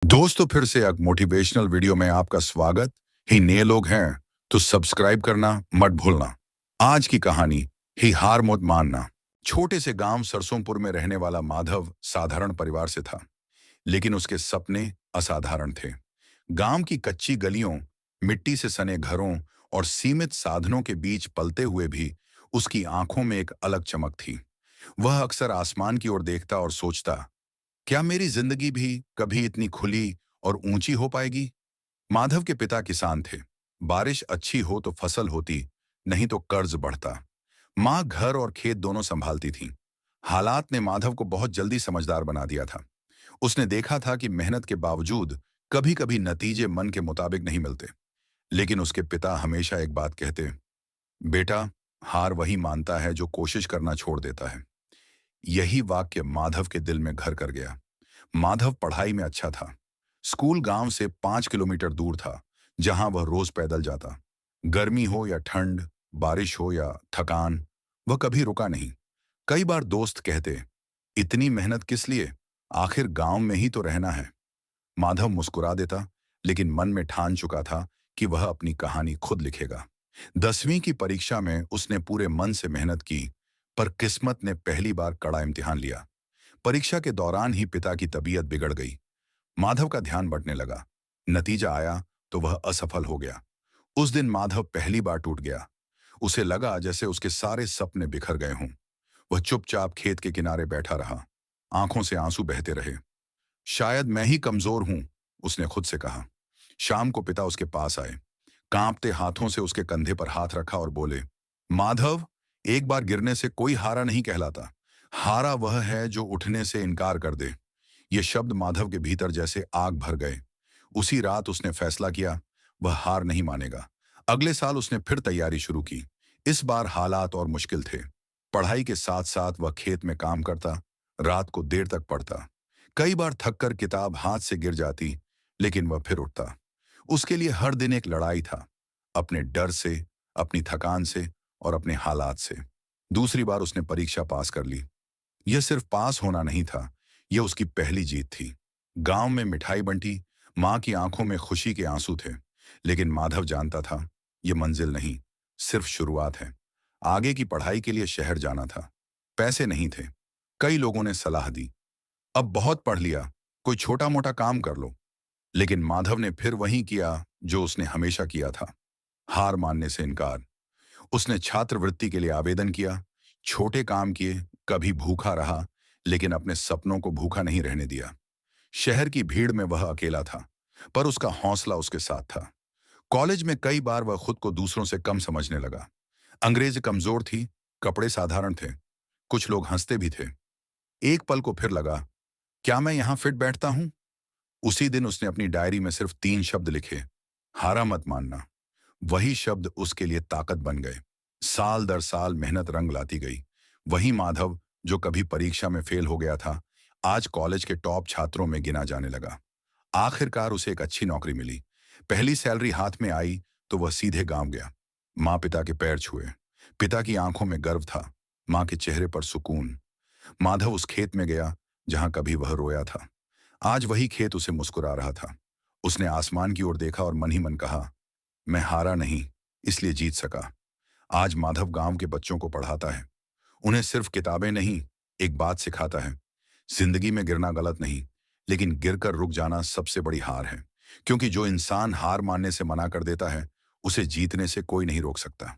दोस्तों, फिर से एक मोटिवेशनल वीडियो में आपका स्वागत। ही नए लोग हैं तो सब्सक्राइब करना मत भूलना। आज की कहानी ही हार मत मानना। छोटे से गांव सरसोंपुर में रहने वाला माधव साधारण परिवार से था, लेकिन उसके सपने असाधारण थे। गांव की कच्ची गलियों, मिट्टी से सने घरों और सीमित साधनों के बीच पलते हुए भी उसकी आंखों में एक अलग चमक थी। वह अक्सर आसमान की ओर देखता और सोचता, क्या मेरी जिंदगी भी कभी इतनी खुली और ऊंची हो पाएगी। माधव के पिता किसान थे। बारिश अच्छी हो तो फसल होती, नहीं तो कर्ज बढ़ता। माँ घर और खेत दोनों संभालती थी। हालात ने माधव को बहुत जल्दी समझदार बना दिया था। उसने देखा था कि मेहनत के बावजूद कभी कभी नतीजे मन के मुताबिक नहीं मिलते। लेकिन उसके पिता हमेशा एक बात कहते, बेटा, हार वही मानता है जो कोशिश करना छोड़ देता है। यही वाक्य माधव के दिल में घर कर गया। माधव पढ़ाई में अच्छा था। स्कूल गांव से 5 किलोमीटर दूर था, जहां वह रोज पैदल जाता। गर्मी हो या ठंड, बारिश हो या थकान, वह कभी रुका नहीं। कई बार दोस्त कहते, इतनी मेहनत किस लिए, आखिर गांव में ही तो रहना है। माधव मुस्कुरा देता, लेकिन मन में ठान चुका था कि वह अपनी कहानी खुद लिखेगा। 10वीं की परीक्षा में उसने पूरे मन से मेहनत की, पर किस्मत ने पहली बार कड़ा इम्तिहान लिया। परीक्षा के दौरान ही पिता की तबीयत बिगड़ गई। माधव का ध्यान बंटने लगा। नतीजा आया तो वह असफल हो गया। उस दिन माधव पहली बार टूट गया। उसे लगा जैसे उसके सारे सपने बिखर गए हों। वह चुपचाप खेत के किनारे बैठा रहा। आंखों से आंसू बहते रहे। शायद मैं ही कमजोर हूं, उसने खुद से कहा। शाम को पिता उसके पास आए। कांपते हाथों से उसके कंधे पर हाथ रखा और बोले, माधव, एक बार गिरने से कोई हारा नहीं कहलाता। हारा वह है जो उठने से इनकार कर दे। ये शब्द माधव के भीतर जैसे आग भर गए। उसी रात उसने फैसला किया, वह हार नहीं मानेगा। अगले साल उसने फिर तैयारी शुरू की। इस बार हालात और मुश्किल थे। पढ़ाई के साथ साथ वह खेत में काम करता, रात को देर तक पढ़ता। कई बार थककर किताब हाथ से गिर जाती, लेकिन वह फिर उठता। उसके लिए हर दिन एक लड़ाई था, अपने डर से, अपनी थकान से और अपने हालात से। दूसरी बार उसने परीक्षा पास कर ली। यह सिर्फ पास होना नहीं था, यह उसकी पहली जीत थी। गांव में मिठाई बंटी, मां की आंखों में खुशी के आंसू थे। लेकिन माधव जानता था, यह मंजिल नहीं, सिर्फ शुरुआत है। आगे की पढ़ाई के लिए शहर जाना था। पैसे नहीं थे। कई लोगों ने सलाह दी, अब बहुत पढ़ लिया, कोई छोटा मोटा काम कर लो। लेकिन माधव ने फिर वही किया जो उसने हमेशा किया था, हार मानने से इनकार। उसने छात्रवृत्ति के लिए आवेदन किया, छोटे काम किए, कभी भूखा रहा, लेकिन अपने सपनों को भूखा नहीं रहने दिया। शहर की भीड़ में वह अकेला था, पर उसका हौसला उसके साथ था। कॉलेज में कई बार वह खुद को दूसरों से कम समझने लगा। अंग्रेजी कमजोर थी, कपड़े साधारण थे, कुछ लोग हंसते भी थे। एक पल को फिर लगा, क्या मैं यहां फिट बैठता हूं। उसी दिन उसने अपनी डायरी में सिर्फ 3 शब्द लिखे, हारा मत मानना। वही शब्द उसके लिए ताकत बन गए। साल दर साल मेहनत रंग लाती गई। वही माधव जो कभी परीक्षा में फेल हो गया था, आज कॉलेज के टॉप छात्रों में गिना जाने लगा। आखिरकार उसे एक अच्छी नौकरी मिली। पहली सैलरी हाथ में आई तो वह सीधे गांव गया। माँ पिता के पैर छुए। पिता की आंखों में गर्व था, माँ के चेहरे पर सुकून। माधव उस खेत में गया जहां कभी वह रोया था। आज वही खेत उसे मुस्कुरा रहा था। उसने आसमान की ओर देखा और मन ही मन कहा, मैं हारा नहीं, इसलिए जीत सका। आज माधव गांव के बच्चों को पढ़ाता है। उन्हें सिर्फ किताबें नहीं, एक बात सिखाता है, जिंदगी में गिरना गलत नहीं, लेकिन गिरकर रुक जाना सबसे बड़ी हार है। क्योंकि जो इंसान हार मानने से मना कर देता है, उसे जीतने से कोई नहीं रोक सकता।